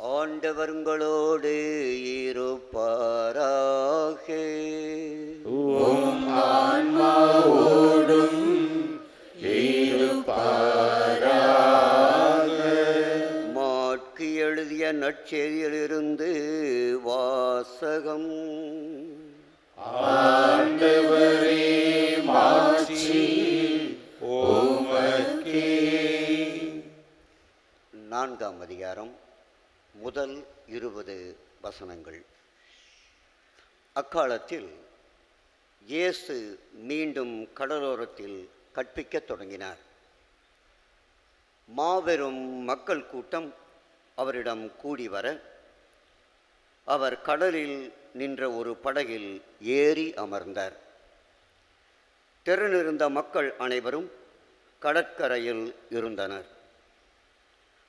ஆண்டவர் உங்களோடு இருப்பாராக. உம் ஆன்மாவோடும் இருப்பாராக. மாற்கு எழுதிய நற்செய்தியிலிருந்து வாசகம். ஆண்டவரே மாட்சி உமக்கே. 4ஆம் அதிகாரம் முதல் 20 வசனங்கள். அக்காலத்தில் இயேசு மீண்டும் கடலோரத்தில் கற்பிக்கத் தொடங்கினார். மாபெரும் மக்கள் கூட்டம் அவரிடம் கூடி வர, அவர் கடலில் நின்ற ஒரு படகில் ஏறி அமர்ந்தார். திரண்டிருந்த மக்கள் அனைவரும் கடற்கரையில் இருந்தனர்.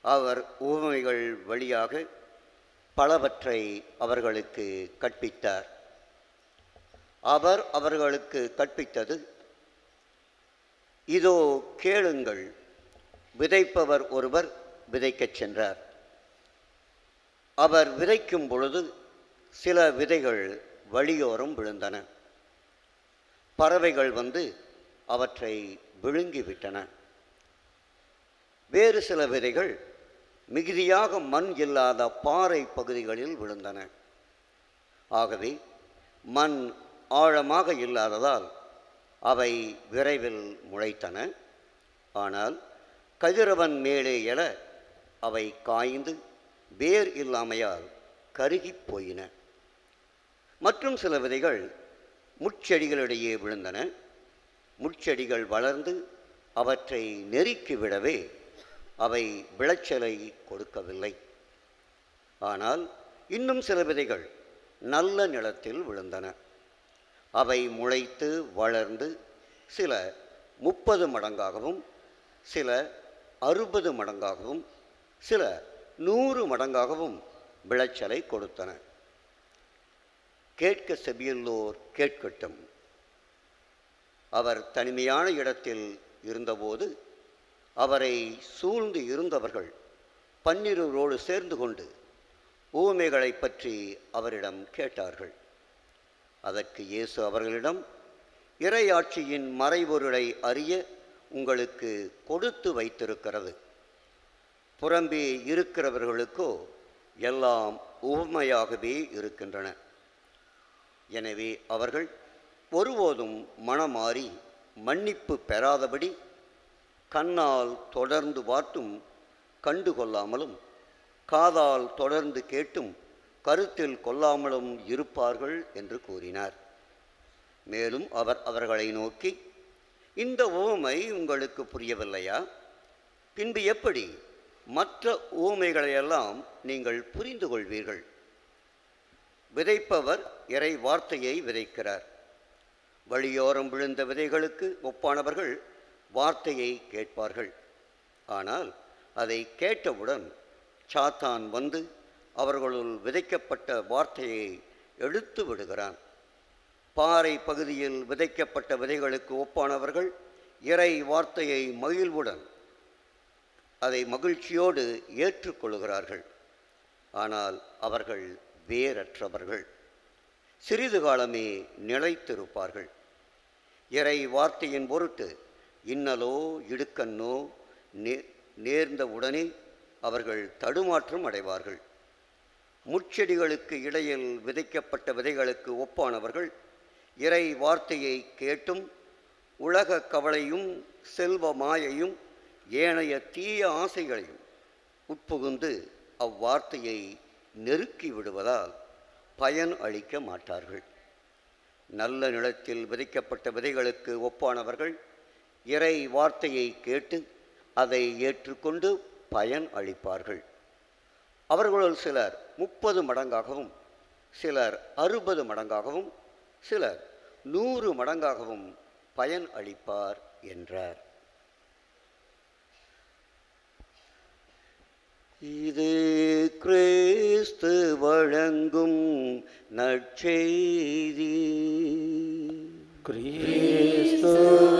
அவர் உவமைகள் வழியாக பலவற்றை அவர்களுக்கு கற்பித்தார். அவர் அவர்களுக்கு கற்பித்தது, இதோ கேளுங்கள். விதைப்பவர் ஒருவர் விதைக்கச் சென்றார். அவர் விதைக்கும் பொழுது சில விதைகள் வழியோரம் விழுந்தன. பறவைகள் வந்து அவற்றை விழுங்கிவிட்டன. வேறு சில விதைகள் மிகுதியாக மண் இல்லாத பாறை பகுதிகளில் விழுந்தன. ஆகவே மண் ஆழமாக இல்லாததால் அவை விரைவில் முளைத்தன. ஆனால் கதிரவன் மேலே எழ அவை காய்ந்து வேர் இல்லாமையால் கருகி போயின. மற்றும் சில விதைகள் முட்செடிகளிடையே விழுந்தன. முட்செடிகள் வளர்ந்து அவற்றை நெருக்கிவிடவே அவை விளைச்சலை கொடுக்கவில்லை. ஆனால் இன்னும் சில விதைகள் நல்ல நிலத்தில் விழுந்தன. அவை முளைத்து வளர்ந்து சில 30 மடங்காகவும், சில 60 மடங்காகவும், சில 100 மடங்காகவும் விளைச்சலை கொடுத்தன. கேட்க செவியுள்ளோர் கேட்கட்டும். அவர் தனிமையான இடத்தில் இருந்தபோது அவரை சூழ்ந்து இருந்தவர்கள் 12 சேர்ந்து கொண்டு உவமைகளை பற்றி அவரிடம் கேட்டார்கள். அதற்கு இயேசு அவர்களிடம், இறையாட்சியின் மறைபொருளை அறிய உங்களுக்கு கொடுத்து வைத்திருக்கிறது. புறம்பே இருக்கிறவர்களுக்கோ எல்லாம் உவமையாகவே இருக்கின்றன. எனவே அவர்கள் ஒருபோதும் மனமாறி மன்னிப்பு பெறாதபடி கண்ணால் தொடர்ந்து பார்த்தும் கண்டுகொள்ளாமலும், காதால் தொடர்ந்து கேட்டும் கருத்தில் கொள்ளாமலும் இருப்பார்கள் என்று கூறினார். மேலும் அவர் அவர்களை நோக்கி, இந்த உவமை உங்களுக்கு புரியவில்லையா? பின்பு எப்படி மற்ற உவமைகளையெல்லாம் நீங்கள் புரிந்து கொள்வீர்கள்? விதைப்பவர் இறை வார்த்தையை விதைக்கிறார். வழியோரம் விழுந்த விதைகளுக்கு ஒப்பானவர்கள் வார்த்தையை கேட்பார்கள். ஆனால் அதை கேட்டவுடன் சாத்தான் வந்து அவர்களுள் விதைக்கப்பட்ட வார்த்தையை எடுத்து விடுகிறான். பாறை பகுதியில் விதைக்கப்பட்ட விதைகளுக்கு ஒப்பானவர்கள் இறை வார்த்தையை மகிழ்வுடன் அதை மகிழ்ச்சியோடு ஏற்றுக்கொள்கிறார்கள். ஆனால் அவர்கள் வேரற்றவர்கள், சிறிது காலமே நிலைத்திருப்பார்கள். இறை வார்த்தையின் பொருட்டு இன்னலோ இடுக்கண்ணோ நேர்ந்த உடனே அவர்கள் தடுமாற்றம் அடைவார்கள். முட்செடிகளுக்கு இடையில் விதைக்கப்பட்ட விதைகளுக்கு ஒப்பானவர்கள் இறை வார்த்தையை கேட்டும் உலக கவலையும் செல்வ மாயையும் ஏனைய தீய ஆசைகளையும் உட்புகுந்து அவ்வார்த்தையை நெருக்கி விடுவதால் பயன் அளிக்க மாட்டார்கள். நல்ல நிலத்தில் விதைக்கப்பட்ட விதைகளுக்கு ஒப்பானவர்கள் இறை வார்த்தையை கேட்டு அதை ஏற்றுக்கொண்டு பயன் அளிப்பார்கள். அவர்களுள் சிலர் 30 மடங்காகவும், சிலர் 60 மடங்காகவும், சிலர் 100 மடங்காகவும் பயன் அளிப்பார் என்றார். இது கிறிஸ்து வழங்கும் நற்செய்தி. கிறிஸ்துவே